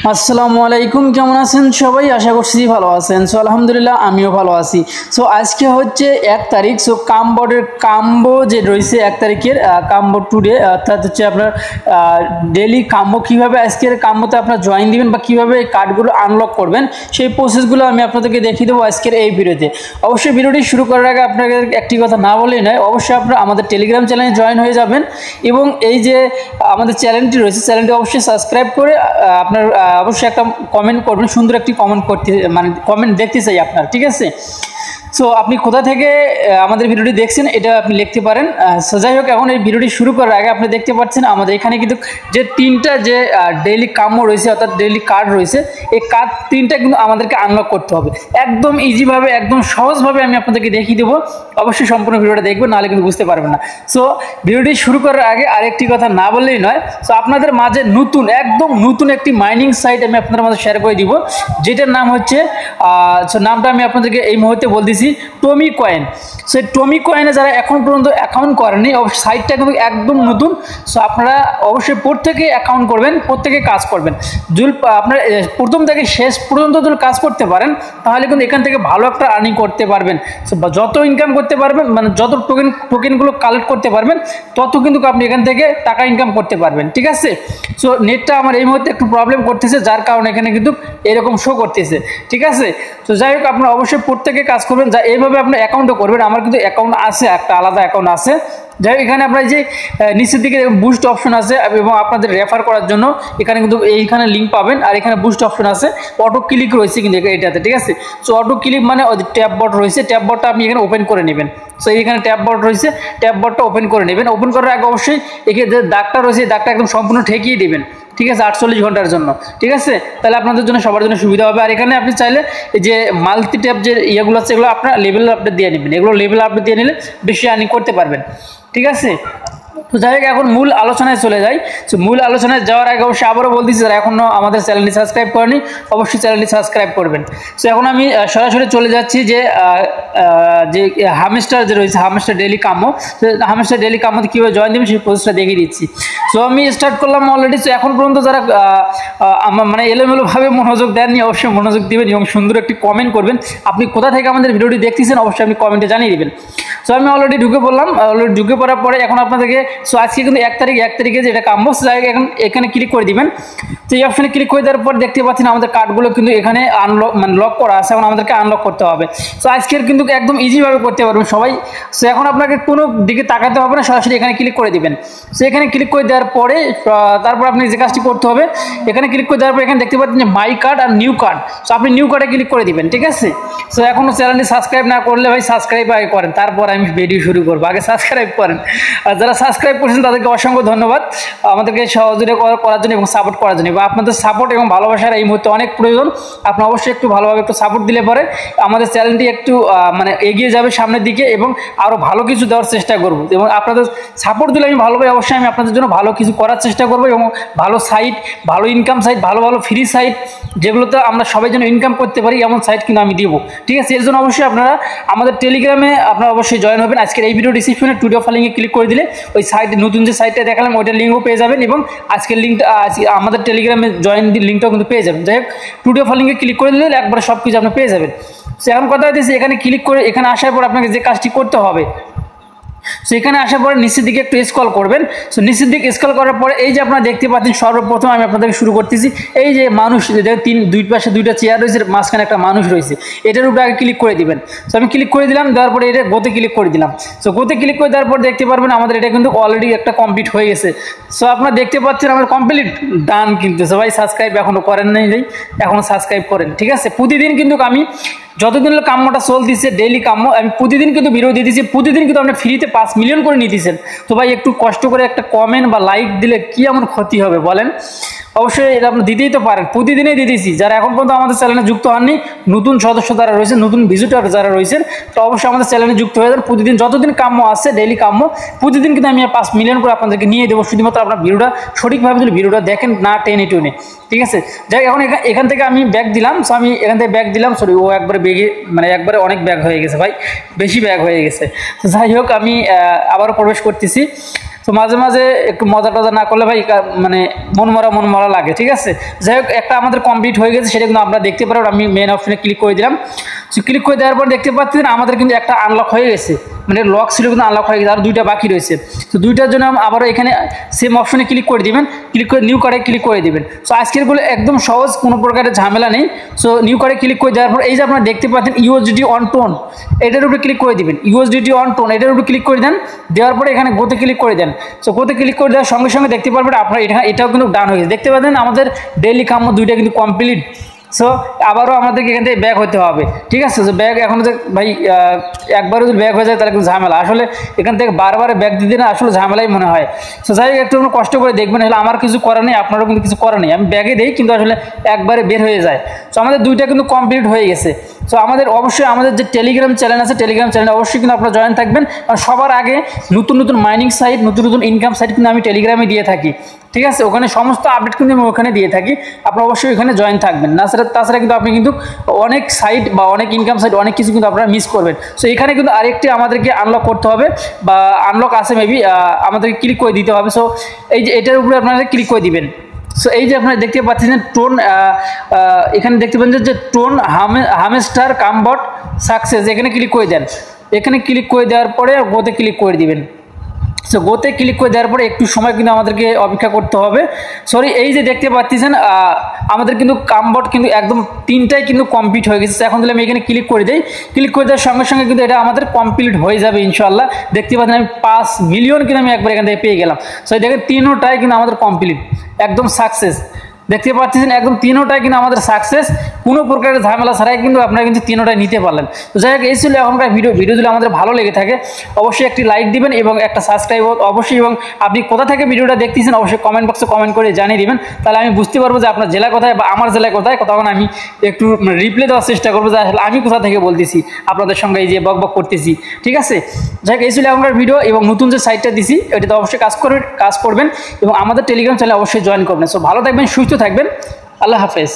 আসসালামু আলাইকুম, কেমন আছেন সবাই? আশা করছি ভালো আছেন। সো আলহামদুলিল্লাহ আমিও ভালো আছি। সো আজকে হচ্ছে 1 তারিখ। সো কামবোর্ডের কাম্বো যে রয়েছে 1 তারিখের কাম্বো টুডে, অর্থাৎ হচ্ছে আপনার ডেলি কাম্বো কীভাবে আজকের কাম্বোতে আপনার জয়েন দিবেন বা কীভাবে এই কার্ডগুলো আনলক করবেন সেই প্রসেসগুলো আমি আপনাদেরকে দেখিয়ে দেবো আজকের এই ভিডিওতে। অবশ্যই ভিডিওটি শুরু করার আগে আপনাকে একটি কথা না বলেই নয়, অবশ্যই আপনারা আমাদের টেলিগ্রাম চ্যানেলে জয়েন হয়ে যাবেন এবং এই যে আমাদের চ্যানেলটি রয়েছে চ্যানেলটি অবশ্যই সাবস্ক্রাইব করে আপনার অবশ্যই একটা কমেন্ট করবেন, সুন্দর একটি কমেন্ট করতে মানে কমেন্ট দেখতে চাই আপনার, ঠিক আছে? সো আপনি কোথা থেকে আমাদের ভিডিওটি দেখছেন এটা আপনি লিখতে পারেন। সো যাই হোক, এখন এই ভিডিওটি শুরু করার আগে আপনি দেখতে পাচ্ছেন আমাদের এখানে কিন্তু যে তিনটা যে ডেইলি কাম্য রয়েছে অর্থাৎ ডেইলি কার্ড রয়েছে, এই কার্ড তিনটা কিন্তু আমাদেরকে আনলক করতে হবে একদম ইজিভাবে, একদম সহজভাবে আমি আপনাদেরকে দেখিয়ে দেবো। অবশ্যই সম্পূর্ণ ভিডিওটা দেখবেন, নাহলে কিন্তু বুঝতে পারবেন না। সো ভিডিওটি শুরু করার আগে আরেকটি কথা না বললেই নয়, সো আপনাদের মাঝে নতুন একদম নতুন একটি মাইনিং সাইট আমি আপনাদের মাঝে শেয়ার করে দিব, যেটার নাম হচ্ছে নামটা আমি আপনাদেরকে এই মুহূর্তে বলতেছি টমি কয়েন। সো টমি কয়েনে যারা এখন পর্যন্ত অ্যাকাউন্ট করেনি, সাইটটা কিন্তু একদম নতুন। সো আপনারা অবশ্যই প্রত্যেকে অ্যাকাউন্ট করবেন, প্রত্যেকে কাজ করবেন। যদি আপনার প্রথম থেকে শেষ পর্যন্ত যদি কাজ করতে পারেন তাহলে কিন্তু এখান থেকে ভালো একটা আর্নিং করতে পারবেন। সো যত ইনকাম করতে পারবেন, মানে যত টোকেনগুলো কালেক্ট করতে পারবেন তত কিন্তু আপনি এখান থেকে টাকা ইনকাম করতে পারবেন, ঠিক আছে? সো নেটটা আমার এই মুহূর্তে একটু প্রবলেম করতেছে, যার কারণে এখানে কিন্তু এরকম শো করতেছে, ঠিক আছে? তো যাই হোক, আপনারা অবশ্যই প্রত্যেকে কাজ করবেন, যা এইভাবে আপনার অ্যাকাউন্টও করবেন। আমার কিন্তু অ্যাকাউন্ট আছে, একটা আলাদা অ্যাকাউন্ট আছে। যাই হোক, এখানে আপনার যে নিচের দিকে বুস্ট অপশন আছে এবং আপনাদের রেফার করার জন্য এখানে কিন্তু এইখানে লিঙ্ক পাবেন, আর এখানে বুস্ট অপশন আছে, অটো ক্লিক রয়েছে কিন্তু এটাতে, ঠিক আছে? সো অটো ক্লিক মানে ট্যাব বট রয়েছে, ট্যাব বটটা আপনি এখানে ওপেন করে নেবেন। সো এইখানে ট্যাব বট রয়েছে, ট্যাব বটটা ওপেন করে নেবেন। ওপেন করার আগে অবশ্যই এখানে যে দাগটা রয়েছে দাগটা একদম সম্পূর্ণ ঠেকিয়ে দেবেন, ঠিক আছে? 48 ঘন্টার জন্য, ঠিক আছে? তাহলে আপনাদের জন্য সবার জন্য সুবিধা হবে। আর এখানে আপনি চাইলে যে মাল্টি ট্যাব যে ইয়েগুলো আছে এগুলো আপনার লেভেল আপডেট দিয়ে নেবেন, এগুলো লেভেল আপডেট দিয়ে নিলে বেশি আর্নিং করতে পারবেন, ঠিক আছে? তো যাই হোক, এখন মূল আলোচনায় চলে যাই। সো মূল আলোচনায় যাওয়ার আগে অবশ্যই আবারও বলতেছি, যারা এখনও আমাদের চ্যানেলটি সাবস্ক্রাইব করেনি অবশ্যই চ্যানেলটি সাবস্ক্রাইব করবেন। সো এখন আমি সরাসরি চলে যাচ্ছি যে হামস্টার যে রয়েছে, হামস্টার ডেইলি কাম্য। হামস্টার ডেইলি কাম্যতে কীভাবে জয়েন দেবেন সেই প্রসেসটা দেখিয়ে দিচ্ছি। সো আমি স্টার্ট করলাম অলরেডি। সো এখন পর্যন্ত যারা মানে এলোমেলোভাবে মনোযোগ দেননি অবশ্যই মনোযোগ দিবেন এবং সুন্দর একটি কমেন্ট করবেন। আপনি কোথা থেকে আমাদের ভিডিওটি দেখতেছেন অবশ্যই আপনি কমেন্টে জানিয়ে দেবেন। সো আমি অলরেডি ঢুকে পড়লাম। অলরেডি ঢুকে পড়ার পরে এখন আপনাদেরকে, সো আজকে কিন্তু 1 তারিখে যে এটা কাম্য, এখন এখানে ক্লিক করে দিবেন। তো এই অপশানে ক্লিক করে দেওয়ার পর দেখতে পাচ্ছেন আমাদের কার্ডগুলো কিন্তু এখানে আনলক মানে লক করা আছে, এখন আমাদেরকে আনলক করতে হবে। সো আজকের কিন্তু একদম ইজিভাবে করতে পারবেন সবাই। সো এখন আপনাকে কোনো দিকে তাকাতে হবে না, সরাসরি এখানে ক্লিক করে দিবেন। সো এখানে ক্লিক করে দেওয়ার পরে তারপর আপনি যে কাজটি করতে হবে, এখানে ক্লিক করে দেওয়ার পর এখানে দেখতে পাচ্ছেন যে মাই কার্ড আর নিউ কার্ড। সো আপনি নিউ কার্ডে ক্লিক করে দিবেন, ঠিক আছে? সো এখনও চ্যানেলটি সাবস্ক্রাইব না করলে ভাই সাবস্ক্রাইব আগে করেন, তারপর আমি ভিডিও শুরু করবো। আগে সাবস্ক্রাইব করেন। আর যারা সাবস্ক্রাইব করছেন তাদেরকে অসংখ্য ধন্যবাদ আমাদেরকে সহযোগিতা করার জন্য এবং সাপোর্ট করার জন্য। বা আপনাদের সাপোর্ট এবং ভালোবাসার এই মুহূর্তে অনেক প্রয়োজন। আপনি অবশ্যই একটু ভালোভাবে একটু সাপোর্ট দিলে পরে আমাদের চ্যানেলটি একটু মানে এগিয়ে যাবে সামনের দিকে এবং আরও ভালো কিছু দেওয়ার চেষ্টা করব। এবং আপনাদের সাপোর্ট দিলে আমি ভালোভাবে অবশ্যই আমি আপনাদের জন্য ভালো কিছু করার চেষ্টা করব এবং ভালো সাইট, ভালো ইনকাম সাইট, ভালো ভালো ফ্রি সাইট যেগুলোতে আমরা সবাই যেন ইনকাম করতে পারি এমন সাইট কিন্তু আমি দিব, ঠিক আছে? এর জন্য অবশ্যই আপনারা আমাদের টেলিগ্রামে আপনারা অবশ্যই জয়েন হবেন। আজকের এই ভিডিও ডিসক্রিপশনে টুডে অফ লিঙ্কে ক্লিক করে দিলে ওই সাইট নতুন যে সাইটটা দেখালাম ওইটার লিঙ্কও পেয়ে যাবেন এবং আজকের লিঙ্কটা আমাদের টেলিগ্রামে জয়েন লিঙ্কটাও কিন্তু পেয়ে যাবেন। যাই হোক, টুডে অফ লিঙ্কে ক্লিক করে দিলে একবারে সব কিছু আপনি পেয়ে যাবেন। সো এখন কথা হচ্ছে এখানে ক্লিক করে এখানে আসার পর আপনাকে যে কাজটি করতে হবে, সো এখানে আসার পরে নিচের দিকে একটু স্ক্রল করবেন। সো নিচের দিকে স্ক্রল করার পরে এই যে আপনারা দেখতে পাচ্ছেন, সর্বপ্রথম আমি আপনাদেরকে শুরু করতেছি এই যে মানুষ, দুই পাশে দুইটা চেয়ার রয়েছে, মাঝখানে একটা মানুষ রয়েছে, এটার উপরে আগে ক্লিক করে দিবেন। সো আমি ক্লিক করে দিলাম, দেওয়ার পরে এটা গোতে ক্লিক করে দিলাম। সো গোতে ক্লিক করে দেওয়ার পর দেখতে পারবেন আমাদের এটা কিন্তু অলরেডি একটা কমপ্লিট হয়ে গেছে। সো আপনারা দেখতে পাচ্ছেন আমার কমপ্লিট ডান। কিন্তু সবাই সাবস্ক্রাইব এখনও করেন নাই, এখনও সাবস্ক্রাইব করেন, ঠিক আছে? প্রতিদিন কিন্তু আমি যতদিন কাম্যটা চলতেছে ডেইলি কাম্য, আমি প্রতিদিন কিন্তু ভিডিও দিয়ে দিচ্ছি, প্রতিদিন কিন্তু আপনি ফ্রিতে 5 মিলিয়ন করে নিতেছেন। তো ভাই একটু কষ্ট করে একটা কমেন্ট বা লাইক দিলে কি এমন ক্ষতি হবে বলেন? অবশ্যই এটা আপনি দিতেই তো পারেন, প্রতিদিনই দিতেছি। যারা এখন পর্যন্ত আমাদের চ্যানেলে যুক্ত হননি, নতুন সদস্য যারা রয়েছেন, নতুন ভিজিটর যারা রয়েছেন, তো অবশ্যই আমাদের চ্যানেলে যুক্ত হয়ে যান। প্রতিদিন যতদিন কাম্য আসছে ডেইলি কাম্য, প্রতিদিন কিন্তু আমি 5 মিলিয়ন করে আপনাদেরকে নিয়ে দেবো, শুধুমাত্র আপনার ভিডিওটা সঠিকভাবে যদি ভিডিওটা দেখেন, না টেনে টুনে, ঠিক আছে? যাই এখন এখান থেকে আমি ব্যাক দিলাম। সো আমি এখান থেকে ব্যাক দিলাম, সরি ও একবারে বেগে মানে একবারে অনেক ব্যাক হয়ে গেছে ভাই, বেশি ব্যাক হয়ে গেছে। তো যাই হোক, আমি আবারও প্রবেশ করতেছি। তো মাঝে মাঝে একটু মজা টজা না করলে ভাই মানে মন মরা লাগে, ঠিক আছে। যাই হোক, একটা আমাদের কমপ্লিট হয়ে গেছে, সেটা কিন্তু আপনারা দেখতে পারেন। আমি মেন অপশনে ক্লিক করে দিলাম। সো ক্লিক করে দেওয়ার পর দেখতে পাচ্ছেন আমাদের কিন্তু একটা আনলক হয়ে গেছে, মানে লক ছিল কিন্তু আনলক হয়ে গেছে, আর 2টা বাকি রয়েছে। তো 2টার জন্য আবারও এখানে সেম অপশনে ক্লিক করে দিবেন, ক্লিক করে নিউ কার্ডে ক্লিক করে দিবেন। সো আজকেরগুলো একদম সহজ, কোনো প্রকারের ঝামেলা নেই। সো নিউ কার্ডে ক্লিক করে দেওয়ার পর এই যে আপনারা দেখতে পাচ্ছেন ইউএসডিটি অন টোন, এটার উপরে ক্লিক করে দিবেন। ইউএসডিটি অন টোন এটার উপরে ক্লিক করে দেন, দেওয়ার পরে এখানে গোতে ক্লিক করে দেন। সো গোতে ক্লিক করে দেওয়ার সঙ্গে সঙ্গে দেখতে পারবেন আপনার এটাও কিন্তু ডান হয়ে গেছে। দেখতে পাচ্ছেন আমাদের ডেইলি কাম্য 2টা কিন্তু কমপ্লিট। সো আবারও আমাদেরকে এখান থেকে ব্যাক হতে হবে, ঠিক আছে। সো ব্যাক এখন যে ভাই একবারও যদি ব্যাক হয়ে যায় তাহলে কিন্তু ঝামেলা, আসলে এখান থেকে বারবার ব্যাক দিতে না আসলে ঝামেলাই মনে হয়। সো যাই হোক, একটু কষ্ট করে দেখবেন, আসলে আমার কিছু করার নেই, আপনারও কিন্তু কিছু করার নেই। আমি ব্যাগে দিই কিন্তু আসলে একবারে বের হয়ে যায়। সো আমাদের 2টা কিন্তু কমপ্লিট হয়ে গেছে। সো আমাদের অবশ্যই আমাদের যে টেলিগ্রাম চ্যানেল আছে, টেলিগ্রাম চ্যানেলে অবশ্যই কিন্তু আপনারা জয়েন থাকবেন। আর সবার আগে নতুন মাইনিং সাইট, নতুন ইনকাম সাইট কিন্তু আমি টেলিগ্রামে দিয়ে থাকি, ঠিক আছে। ওখানে সমস্ত আপডেট কিন্তু আমি ওখানে দিয়ে থাকি, আপনারা অবশ্যই ওখানে জয়েন থাকবেন। তাছাড়া কিন্তু আপনি কিন্তু অনেক সাইট বা অনেক ইনকাম সাইট অনেক কিছু কিন্তু আপনারা মিস করবেন। সো এখানে কিন্তু আরেকটি আমাদেরকে আনলক করতে হবে, বা আনলক আছে মেবি, আমাদেরকে ক্লিক করে দিতে হবে। সো এই যে এটার উপরে আপনারা ক্লিক করে দিবেন। সো এই যে আপনারা দেখতে পাচ্ছেন টোন, এখানে দেখতে পাচ্ছেন যে টোন হামস্টার কামবট সাকসেস, এখানে ক্লিক করে দেন। এখানে ক্লিক করে দেওয়ার পরে গোতে ক্লিক করে দিবেন। সো গোতে ক্লিক করে দেওয়ার পরে একটু সময় কিন্তু আমাদেরকে অপেক্ষা করতে হবে। সরি, এই যে দেখতে পাচ্ছেন আমাদের কিন্তু কামবট কিন্তু একদম 3টাই কিন্তু কমপ্লিট হয়ে গেছে। এখন যদি আমি এখানে ক্লিক করে দিই, ক্লিক করে দেওয়ার সঙ্গে সঙ্গে কিন্তু এটা আমাদের কমপ্লিট হয়ে যাবে ইনশাআল্লাহ। দেখতে পাচ্ছেন আমি 5 মিলিয়ন কিন্তু আমি একবার এখান থেকে পেয়ে গেলাম। সো দেখেন 3টাই কিন্তু আমাদের কমপ্লিট, একদম সাকসেস। দেখতে পাচ্ছেন একদম 3টাই কিন্তু আমাদের সাকসেস, কোনো প্রকারের ঝামেলা ছাড়াই কিন্তু আপনারা কিন্তু 3টাই নিতে পারলেন। তো যাই হোক, এই ছিল এখনকার ভিডিও যদি আমাদের ভালো লেগে থাকে অবশ্যই একটি লাইক দিবেন এবং একটা সাবস্ক্রাইব অবশ্যই, এবং আপনি কোথা থেকে ভিডিওটা দেখতেছেন অবশ্যই কমেন্ট বক্সে কমেন্ট করে জানিয়ে দিবেন, তাহলে আমি বুঝতে পারবো যে আপনার জেলা কোথায় বা আমার জেলায় কোথায়, তখন আমি একটু রিপ্লাই দেওয়ার চেষ্টা করবো যে আসলে আমি কোথা থেকে বলতেছি আপনাদের সঙ্গে এই যে বক করতেছি, ঠিক আছে। যাই হোক, এই ছিল এখনকার ভিডিও, এবং নতুন যে সাইটটা দিছি এটাতে অবশ্যই কাজ করবেন এবং আমাদের টেলিগ্রাম চ্যানেলে অবশ্যই জয়েন করবেন। সো ভালো থাকবেন, সুস্থ থাকবেন, আল্লাহ হাফেজ।